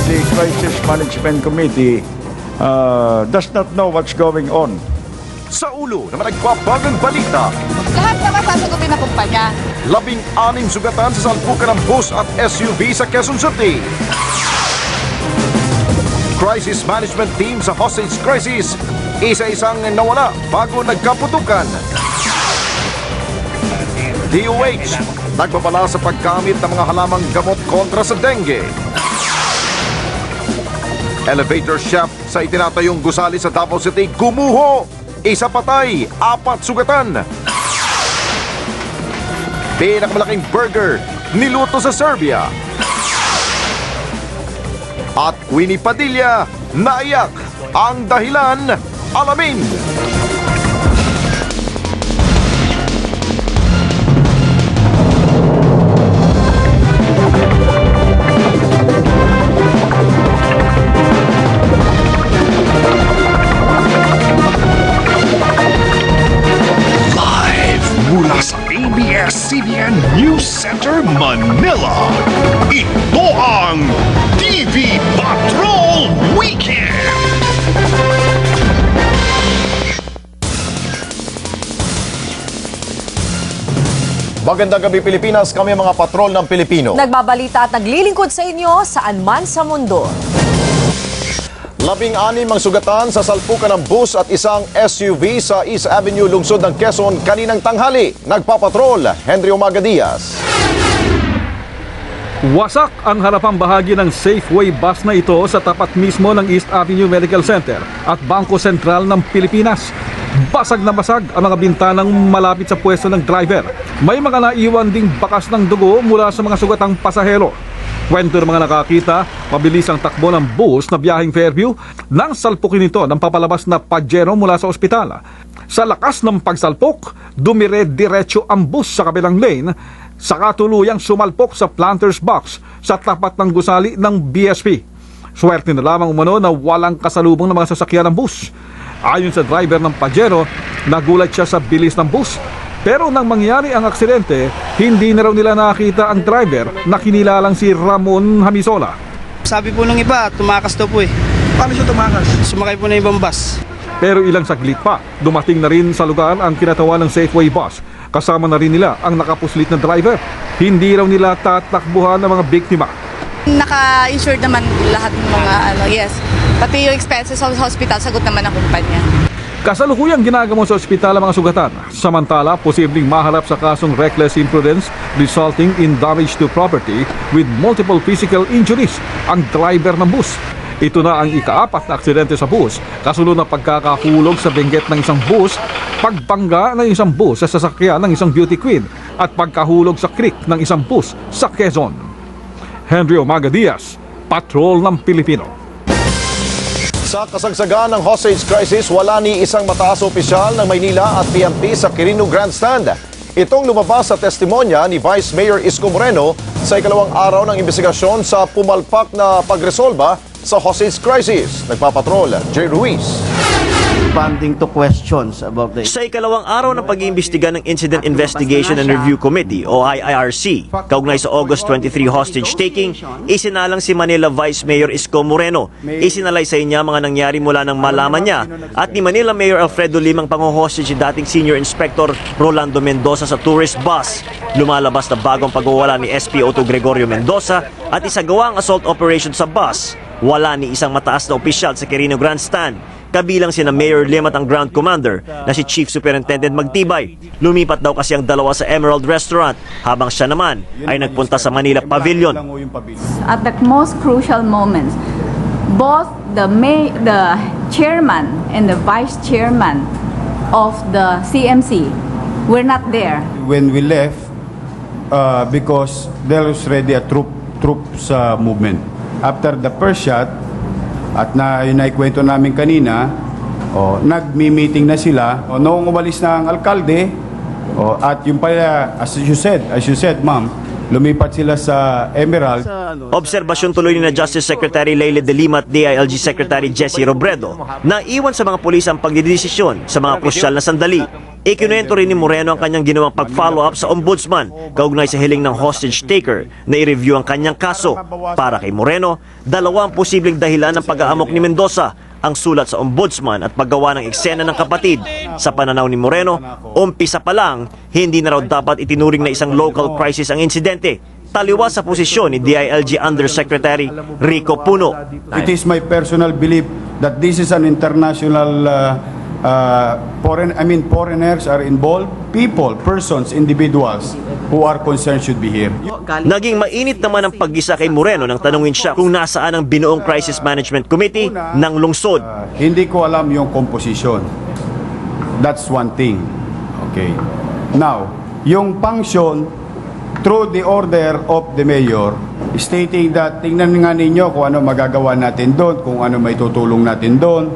the Crisis Management Committee does not know what's going on. Sa ulo na nagpabagang balita, Lahat naman sasagupin ng kumpanya. 16 sugatan sa salpukan ng bus at SUV sa Quezon City. Crisis management team sa hostage crisis, isa-isang nawala bago nagkaputukan. DOH, nagbabala sa paggamit ng mga halamang gamot kontra sa dengue. Elevator shaft sa itinatayong gusali sa Davao City gumuho. Isa patay, 4 sugatan. Pinakamalaking burger, niluto sa Serbia. At Winnie Padilla, naiyak. Ang dahilan, alamin. Mula sa ABS-CBN News Center, Manila, ito ang TV Patrol Weekend! Magandang gabi Pilipinas, kami mga patrol ng Pilipino. Nagbabalita at naglilingkod sa inyo saan man sa mundo. 16 ang sugatan sa salpukan ng bus at isang SUV sa East Avenue, lungsod ng Quezon kaninang tanghali. Nagpapatrol, Henry Umaga Diaz. Wasak ang harapang bahagi ng Safeway bus na ito sa tapat mismo ng East Avenue Medical Center at Bangko Sentral ng Pilipinas. Basag na basag ang mga bintanang malapit sa pwesto ng driver. May mga naiwan ding bakas ng dugo mula sa mga sugatang pasahero. Kwento ng mga nakakita, mabilis ang takbo ng bus na biyaheng Fairview nang salpukin ito ng papalabas na Pajero mula sa ospital. Sa lakas ng pagsalpok, dumire-diretso ang bus sa kabilang lane sa katuluyang sumalpok sa planter's box sa tapat ng gusali ng BSP. Swerte na lamang umano na walang kasalubong ng mga sasakyan ng bus. Ayon sa driver ng Pajero, nagulat siya sa bilis ng bus. Pero nang mangyari ang aksidente, hindi na raw nila nakita ang driver na kinilalang si Ramon Hamisola. Sabi po nung iba, tumakas daw po eh. Paano siya tumakas? Sumakay po na ibang bus. Pero ilang saglit pa, dumating na rin sa lugar ang kinatawa ng Safeway bus. Kasama na rin nila ang nakapuslit na driver. Hindi raw nila tatakbuhan ng mga biktima. Naka-insured naman lahat ng mga yes. Pati yung expenses sa hospital, sagot naman ng kumpanya. Kasalukuyang ginagamot sa ospital ang mga sugatan. Samantala, posibleng maharap sa kasong reckless imprudence resulting in damage to property with multiple physical injuries ang driver ng bus. Ito na ang ika-4 na aksidente sa bus, kasunod na pagkakahulog sa benggit ng isang bus, pagbangga ng isang bus sa sasakyan ng isang beauty queen at pagkahulog sa creek ng isang bus sa Quezon. Henry Umaga Diaz, Patrol ng Pilipino. Sa kasagsagan ng hostage crisis, wala ni isang mataas opisyal ng Maynila at PNP sa Quirino Grandstand. Itong lumabas sa testimonya ni Vice Mayor Isko Moreno sa ikalawang araw ng investigasyon sa pumalpak na pagresolba sa hostage crisis. Nagpapatrol, Jay Ruiz. Responding to questions about the... Sa ikalawang araw ng pag-iimbestiga ng Incident Investigation and Review Committee o IIRC, kaugnay sa August 23 hostage taking, isinalang si Manila Vice Mayor Isko Moreno. Isinalaysay niya mga nangyari mula nang malaman niya at ni Manila Mayor Alfredo Limang pango-hostage si dating Senior Inspector Rolando Mendoza sa tourist bus. Lumalabas na bagong pagwawala ni SP Otto Gregorio Mendoza at isagawa ang assault operation sa bus. Wala ni isang mataas na opisyal sa Quirino Grandstand. Kabilang sina Mayor Lim at ang Ground Commander na si Chief Superintendent Magtibay. Lumipat daw kasi ang dalawa sa Emerald Restaurant habang siya naman ay nagpunta sa Manila Pavilion. At the most crucial moments, both the chairman and the vice chairman of the CMC were not there. When we left, because there was already a troops movement. After the first shot, at yun ay kwento namin kanina, nagmi-meeting na sila. Noong umalis na ang alkalde, at yung pala, as you said, ma'am, lumipat sila sa Emerald. Obserbasyon tuloy ni na Justice Secretary Leila de Lima at DILG Secretary Jessie Robredo na iwan sa mga pulis ang pagdidesisyon sa mga krusyal na sandali. Ikinuwento rin ni Moreno ang kanyang ginawang pag-follow up sa ombudsman kaugnay sa hiling ng hostage taker na i-review ang kanyang kaso. Para kay Moreno, dalawa ang posibleng dahilan ng pag-aamok ni Mendoza, ang sulat sa ombudsman at paggawa ng eksena ng kapatid. Sa pananaw ni Moreno, umpisa pa lang, hindi na raw dapat itinuring na isang local crisis ang insidente. Taliwas sa posisyon ni DILG Undersecretary Rico Puno. It is my personal belief that this is an international foreigners are involved. People, persons, individuals who are concerned should be here. Naging mainit naman ang paggisa kay Moreno nang tanungin siya kung nasaan ang binuong Crisis Management Committee ng lungsod. Hindi ko alam yung composition. That's one thing. Okay. Now, yung function through the order of the mayor stating that tingnan nga ninyo kung ano magagawa natin doon, kung ano may tutulong natin doon,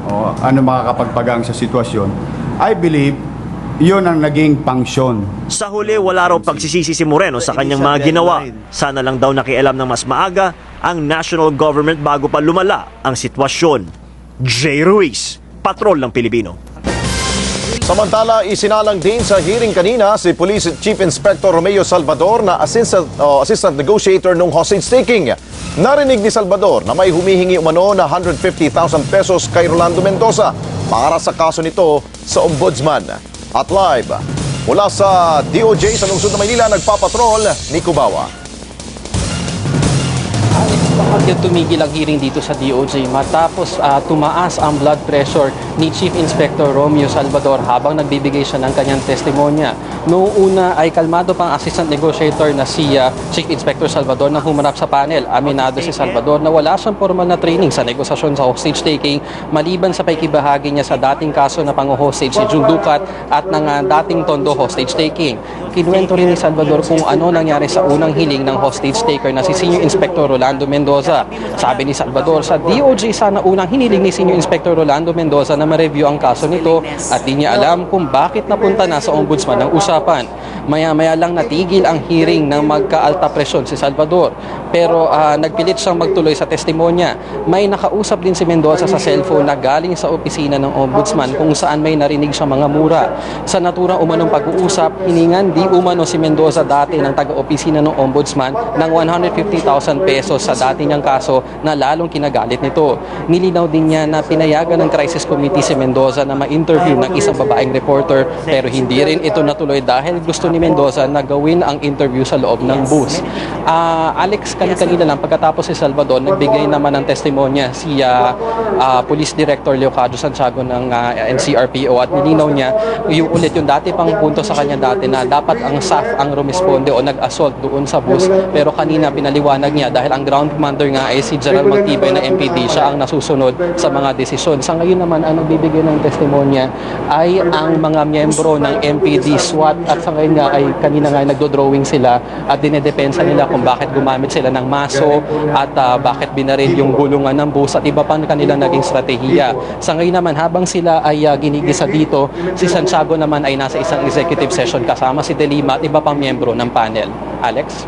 o ano makakapagpagang sa sitwasyon. I believe yun ang naging function. Sa huli, wala raw pagsisisi si Moreno sa kanyang mga ginawa. Sana lang daw nakialam ng mas maaga ang national government bago pa lumala ang sitwasyon. Jay Ruiz, Patrol ng Pilipino. Samantala, isinalang din sa hearing kanina si Police Chief Inspector Romeo Salvador na assistant negotiator ng hostage taking. Narinig ni Salvador na may humihingi umano na 150,000 pesos kay Rolando Mendoza para sa kaso nito sa ombudsman. At live, mula sa DOJ sa lungsod ng Maynila, nagpapatrol, Nico Bawa. Bakit tumigil ang hearing dito sa DOJ matapos tumaas ang blood pressure ni Chief Inspector Romeo Salvador habang nagbibigay siya ng kanyang testimonya. Noong una ay kalmado pang assistant negotiator na si Chief Inspector Salvador nang humarap sa panel. Aminado si Salvador na wala siyang formal na training sa negosasyon sa hostage taking maliban sa paikibahagi niya sa dating kaso na pang-hostage si June Ducat at ng dating Tondo hostage taking. Kinuwento rin ni Salvador kung ano nangyari sa unang hiling ng hostage taker na si Senior Inspector Rolando Mendoza. Sabi ni Salvador, sa DOJ sana unang hiniling ni Senior Inspector Rolando Mendoza na ma-review ang kaso nito at di niya alam kung bakit napunta na sa ombudsman ng usapan. Maya-maya lang natigil ang hearing ng magka-alta presyon si Salvador. Pero nagpilit siyang magtuloy sa testimonya. May nakausap din si Mendoza sa cellphone na galing sa opisina ng ombudsman kung saan may narinig siyang mga mura. Sa naturang umanong pag-uusap, hiningan di umano si Mendoza dati ng taga-opisina ng ombudsman ng 150,000 pesos sa dati niyang kaso na lalong kinagalit nito. Nilinaw din niya na pinayagan ng crisis committee si Mendoza na ma-interview ng isang babaeng reporter pero hindi rin ito natuloy dahil gusto ni Mendoza na gawin ang interview sa loob ng bus. Alex, kanina lang pagkatapos si Salvador, nagbigay naman ng testimonya si Police Director Leocadio Santiago ng NCRPO at nilinaw niya yung dati pang punto sa kanya dati na dapat ang SAF ang rumisponde o nag-assault doon sa bus pero kanina pinaliwanag niya dahil ang ground commander nga ay si General Magtibay na MPD, siya ang nasusunod sa mga desisyon. Sa ngayon naman, ang nagbibigay ng testimonya ay ang mga miyembro ng MPD SWAT at sa ngayon nga ay kanina nga nagdo-drawing sila at dinedepensa nila kung bakit gumamit sila ng maso at bakit binaril yung gulungan ng bus at iba pang kanilang naging strategiya. Sa ngayon naman, habang sila ay ginigisa dito, si Santiago naman ay nasa isang executive session kasama si Delima at iba pang miyembro ng panel. Alex?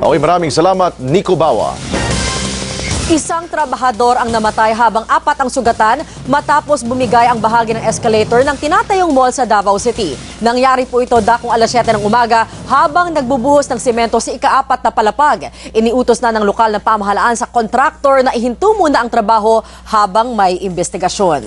Okay, maraming salamat, Nico Bawa. Isang trabahador ang namatay habang 4 ang sugatan matapos bumigay ang bahagi ng escalator ng tinatayong mall sa Davao City. Nangyari po ito dakong alas 7 ng umaga habang nagbubuhos ng semento sa ika-4 na palapag. Iniutos na ng lokal na pamahalaan sa kontraktor na ihinto muna ang trabaho habang may investigasyon.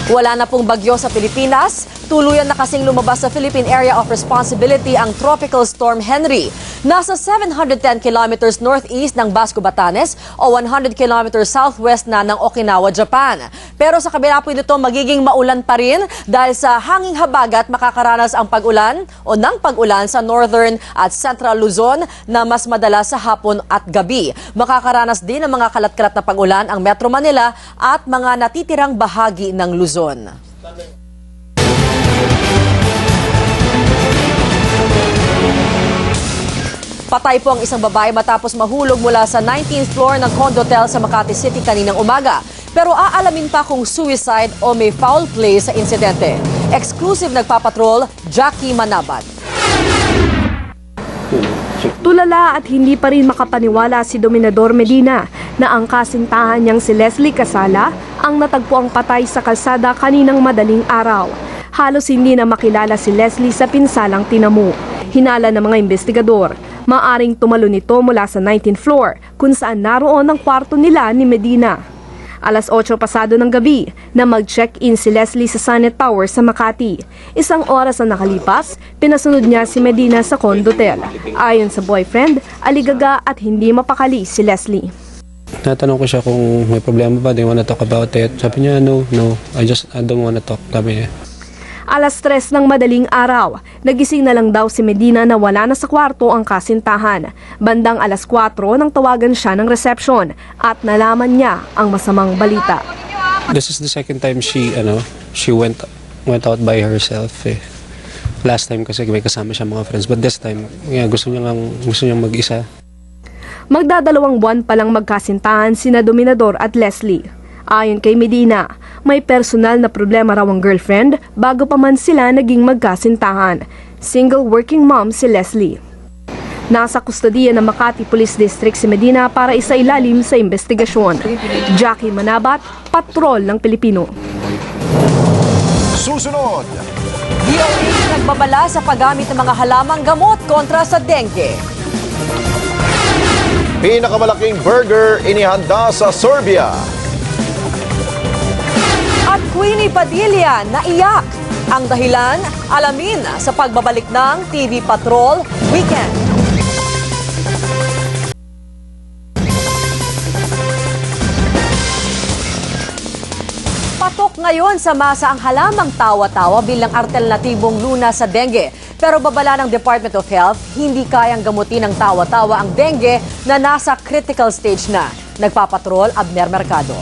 Wala na pong bagyo sa Pilipinas. Tuluyan na kasing lumabas sa Philippine Area of Responsibility ang Tropical Storm Henry. Nasa 710 kilometers northeast ng Basco, Batanes o 100 kilometers southwest na ng Okinawa, Japan. Pero sa kabila po nito, magiging maulan pa rin dahil sa hanging habagat makakaranas ang pag-ulan o ng pag-ulan sa northern at central Luzon na mas madalas sa hapon at gabi. Makakaranas din ng mga kalat-kalat na pag-ulan ang Metro Manila at mga natitirang bahagi ng Luzon. Patay po ang isang babae matapos mahulog mula sa 19th floor ng condotel sa Makati City kaninang umaga. Pero aalamin pa kung suicide o may foul play sa insidente. Exclusive nagpapatrol, Jackie Manabat. Tulala at hindi pa rin makapaniwala si Dominador Medina na ang kasintahan niyang si Leslie Casala ang natagpuang patay sa kalsada kaninang madaling araw. Halos hindi na makilala si Leslie sa pinsalang tinamo. Hinala ng mga investigador, maaring tumalon nito mula sa 19th floor kung saan naroon ang kwarto nila ni Medina. Alas 8 pasado ng gabi na mag-check-in si Leslie sa Sunnet Tower sa Makati. Isang oras na nakalipas, pinasunod niya si Medina sa condotel. Ayon sa boyfriend, aligaga at hindi mapakali si Leslie. Natanong ko siya kung may problema ba, do you wanna talk about it? Sabi niya, no, I don't wanna talk. Sabi niya. Alas 3 ng madaling araw, nagising na lang daw si Medina na wala na sa kwarto ang kasintahan. Bandang alas 4 nang tawagan siya ng reception at nalaman niya ang masamang balita. This is the second time she went out by herself. Last time kasi may kasama siya mga friends, but this time gusto niya mag-isa. Magdadalawang buwan pa lang magkasintahan sina Dominador at Leslie. Ayon kay Medina, may personal na problema raw ang girlfriend bago pa man sila naging magkasintahan. Single working mom si Leslie. Nasa kustodiya ng Makati Police District si Medina para isailalim sa investigasyon. Jackie Manabat, Patrol ng Pilipino. Susunod! DOH nagbabala sa paggamit ng mga halamang gamot kontra sa dengue. Pinakamalaking burger inihanda sa Serbia. At Queenie Padilla naiyak. Ang dahilan, alamin sa pagbabalik ng TV Patrol Weekend. Patok ngayon sa masa ang halamang tawa-tawa bilang alternatibong luna sa dengue. Pero babala ng Department of Health, hindi kayang gamutin ng tawa-tawa ang dengue na nasa critical stage na. Nagpapatrol, Abner Mercado.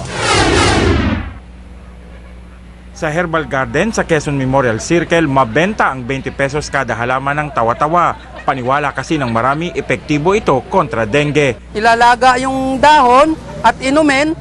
Sa Herbal Garden sa Quezon Memorial Circle, mabenta ang 20 pesos kada halaman ng tawa-tawa. Paniwala kasi ng marami, epektibo ito kontra dengue. Ilalaga yung dahon at inumin,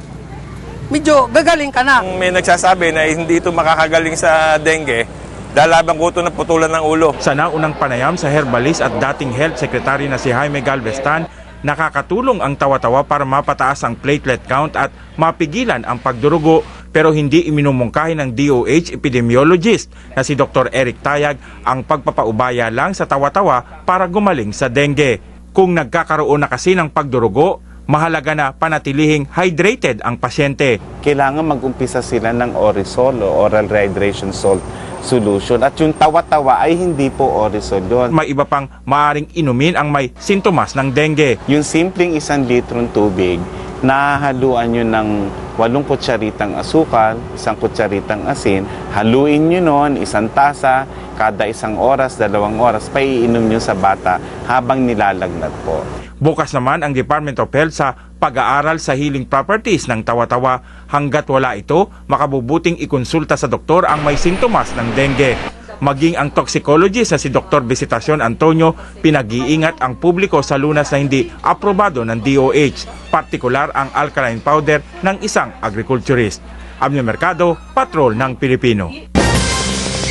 medyo gagaling ka na. May nagsasabi na hindi ito makakagaling sa dengue, dalabang ko ito na putulan ng ulo. Sa naunang panayam sa herbalist at dating health secretary na si Jaime Galvestan, nakakatulong ang tawa-tawa para mapataas ang platelet count at mapigilan ang pagdurugo, pero hindi iminumungkahi ng DOH epidemiologist na si Dr. Eric Tayag ang pagpapaubaya lang sa tawa-tawa para gumaling sa dengue. Kung nagkakaroon na kasi ng pagdurugo, mahalaga na panatilihing hydrated ang pasyente. Kailangan mag-umpisa sila ng Orisol o oral rehydration salt solution. At yung tawa-tawa ay hindi po Orisol yun. May iba pang maaring inumin ang may sintomas ng dengue. Yung simpleng 1 litrong tubig, nahaluan nyo ng 8 kutsaritang asukal, 1 kutsaritang asin, haluin nyo nun 1 tasa, kada 1 oras, 2 oras, paiinom nyo sa bata habang nilalagnat po. Bukas naman ang Department of Health sa pag-aaral sa healing properties ng tawa-tawa. Hanggat wala ito, makabubuting ikonsulta sa doktor ang may sintomas ng dengue. Maging ang toxicologist na si Dr. Visitacion Antonio, pinag-iingat ang publiko sa lunas na hindi aprobado ng DOH, partikular ang alkaline powder ng isang agriculturist. Abner Mercado, Patrol ng Pilipino.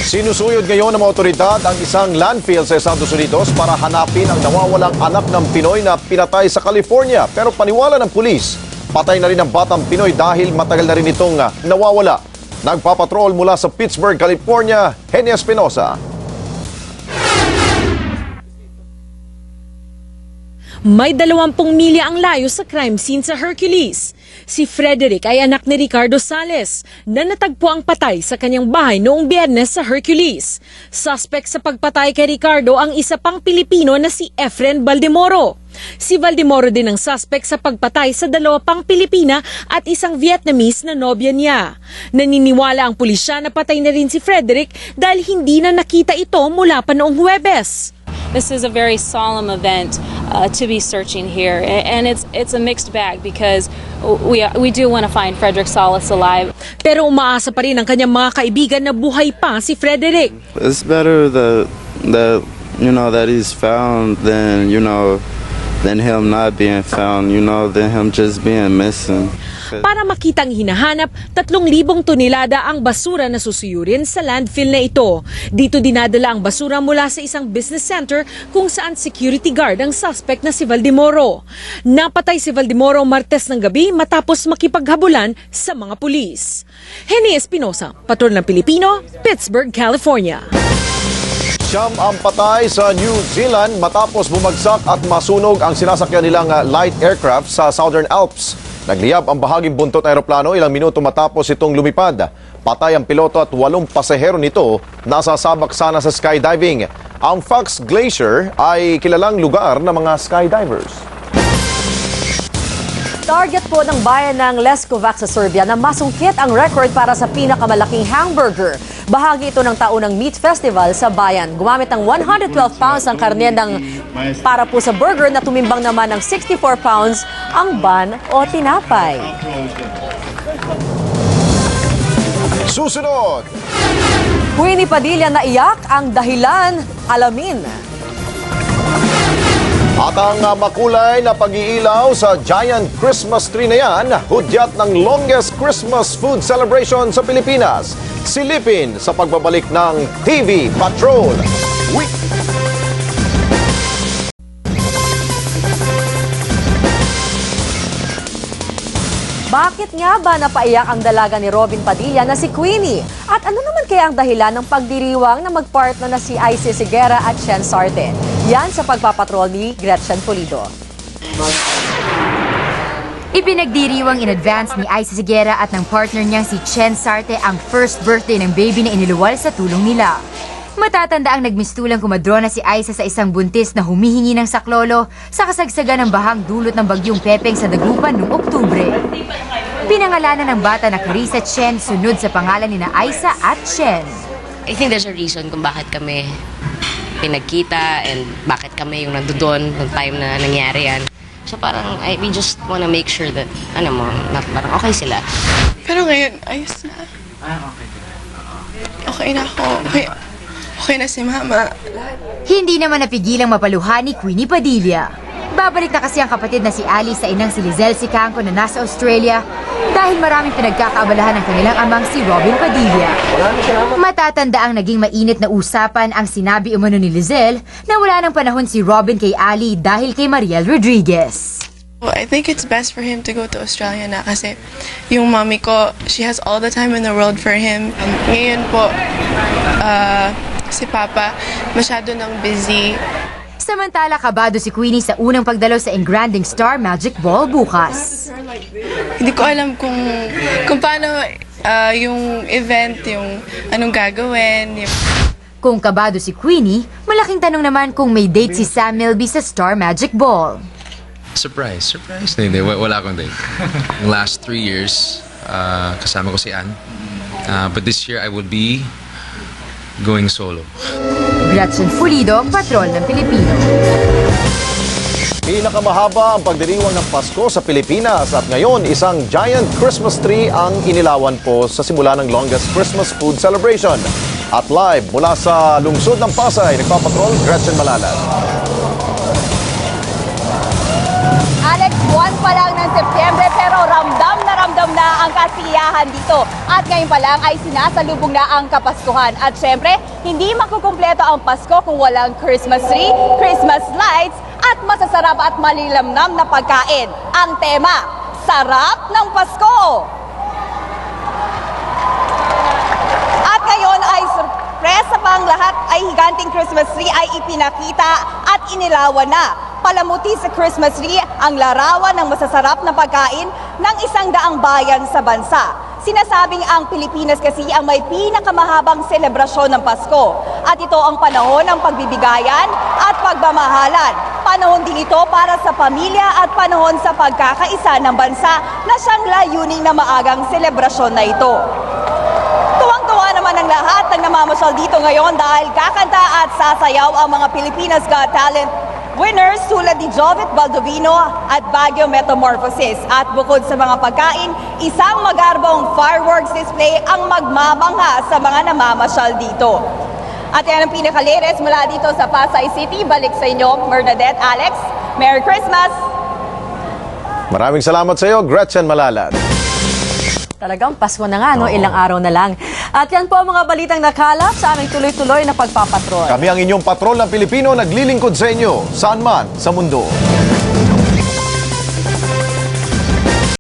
Sinusuyod ngayon ng mga otoridad ang isang landfill sa Estados Unidos para hanapin ang nawawalang anak ng Pinoy na pinatay sa California. Pero paniwala ng pulis, patay na rin ang batang Pinoy dahil matagal na rin itong nawawala. Nagpapatrol mula sa Pittsburgh, California, Henny Espinosa. May 20 milya ang layo sa crime scene sa Hercules. Si Frederick ay anak ni Ricardo Sales na natagpo ang patay sa kanyang bahay noong Biyernes sa Hercules. Suspect sa pagpatay kay Ricardo ang isa pang Pilipino na si Efren Valdemoro. Si Valdemoro din ang suspect sa pagpatay sa 2 pang Pilipina at isang Vietnamese na nobya niya. Naniniwala ang pulisya na patay na rin si Frederick dahil hindi na nakita ito mula pa noong Huwebes. This is a very solemn event to be searching here, and it's a mixed bag because we do want to find Frederick Salas alive. Pero umaasa pa rin ang kanyang mga kaibigan na buhay pa si Frederick. It's better that that he's found than him not being found, than him just being missing. Para makitang hinahanap, 3,000 tonelada ang basura na susuyurin sa landfill na ito. Dito dinadala ang basura mula sa isang business center kung saan security guard ang suspect na si Valdemoro. Napatay si Valdemoro Martes ng gabi matapos makipaghabulan sa mga pulis. Henny Espinosa, Patrol ng Pilipino, Pittsburgh, California. Siyam ang patay sa New Zealand matapos bumagsak at masunog ang sinasakyan nilang light aircraft sa Southern Alps. Nagliyab ang bahaging buntot ng aeroplano ilang minuto matapos itong lumipad. Patay ang piloto at 8 pasahero nito nasasabak sana sa skydiving. Ang Fox Glacier ay kilalang lugar ng mga skydivers. Target po ng bayan ng Leskovac sa Serbia na masungkit ang record para sa pinakamalaking hamburger. Bahagi ito ng taunang meat festival sa bayan. Gumamit ng 112 pounds ang karne para po sa burger na tumimbang naman ng 64 pounds ang ban o tinapay. Susunod! Queenie Padilla naiyak ang dahilan, alamin. At ang makulay na pag-iilaw sa giant Christmas tree na yan, hudyat ng longest Christmas food celebration sa Pilipinas. Silipin sa pagbabalik ng TV Patrol Week. Bakit nga ba napaiyak ang dalaga ni Robin Padilla na si Queenie? At ano naman kaya ang dahilan ng pagdiriwang na magpartner na si Isis Higuera at Chen Sarte? Yan sa pagpapatrol ni Gretchen Pulido. Ipinagdiriwang in advance ni Isis Higuera at ng partner niyang si Chen Sarte ang first birthday ng baby na iniluwal sa tulong nila. Matatanda ang nagmistulang kumadrona si Isa sa isang buntis na humihingi ng saklolo sa kasagsagan ng bahang dulot ng bagyong Pepeng sa Dagupan noong Oktubre. Pinangalanan ng bata na Carissa Chen sunod sa pangalan ni na Isa at Chen. I think there's a reason kung bakit kami pinagkita and bakit kami yung nandoon ng time na nangyari yan. So parang we just wanna make sure that parang okay sila. Pero ngayon, ayos na. Okay na ako. Okay na si Mama. Hindi naman napigilang mapaluhan ni Queenie Padilla. Babalik na kasi ang kapatid na si Ali sa inang si Lizelle Sicangco na nasa Australia dahil maraming pinagkakaabalahan ng kanilang amang si Robin Padilla. Matatanda ang naging mainit na usapan ang sinabi umano ni Lizelle na wala ng panahon si Robin kay Ali dahil kay Mariel Rodriguez. Well, I think it's best for him to go to Australia na kasi yung mommy ko, she has all the time in the world for him. And ngayon po, si Papa masyado nang busy. Samantala, kabado si Queenie sa unang pagdalaw sa Engranding Star Magic Ball bukas. Hindi ko alam kung paano yung event, yung anong gagawin. Kung kabado si Queenie, malaking tanong naman kung may date si Sam Milby sa Star Magic Ball. Surprise. Hindi, wala akong date. Yung last 3 years, kasama ko si Ann. But this year, I will be going solo. Gretchen Pulido, Patrol ng Pilipino. Pinakamahaba ang pagdiriwang ng Pasko sa Pilipinas at ngayon isang giant Christmas tree ang inilawan po sa simula ng longest Christmas food celebration. At live mula sa lungsod ng Pasay, nagpapatrol Gretchen Malalas. Alex, buwan pa lang ng Setyembre pero ramdam na ang kasiyahan dito. At ngayon pa lang ay sinasalubong na ang Kapaskuhan. At syempre, hindi makukumpleto ang Pasko kung walang Christmas tree, Christmas lights, at masasarap at malilamnam na pagkain. Ang tema, Sarap ng Pasko! At ngayon ay sorpresa pang lahat ay higanting Christmas tree ay ipinakita at inilawan na. Palamuti sa Christmas tree ang larawan ng masasarap na pagkain ng 100 bayan sa bansa. Sinasabing ang Pilipinas kasi ang may pinakamahabang selebrasyon ng Pasko. At ito ang panahon ng pagbibigayan at pagmamahalan. Panahon din ito para sa pamilya at panahon sa pagkakaisa ng bansa na siyang layuning na maagang selebrasyon na ito. Tuwang-tuwa naman ang lahat ng namamasyal dito ngayon dahil kakanta at sasayaw ang mga Pilipinas Got Talent winners tulad ni Jovet Baldovino at Baguio Metamorphosis. At bukod sa mga pagkain, isang magarbong fireworks display ang magmamangha sa mga namamasyal dito. At yan ang pinakalinis mula dito sa Pasay City. Balik sa inyo, Bernadette, Alex. Merry Christmas! Maraming salamat sa iyo, Gretchen Malalas. Talagang Pasko na nga, no? Ilang araw na lang. At yan po ang mga balitang nakalap sa aming tuloy-tuloy na pagpapatrol. Kami ang inyong patrol ng Pilipino naglilingkod sa inyo, saan man sa mundo.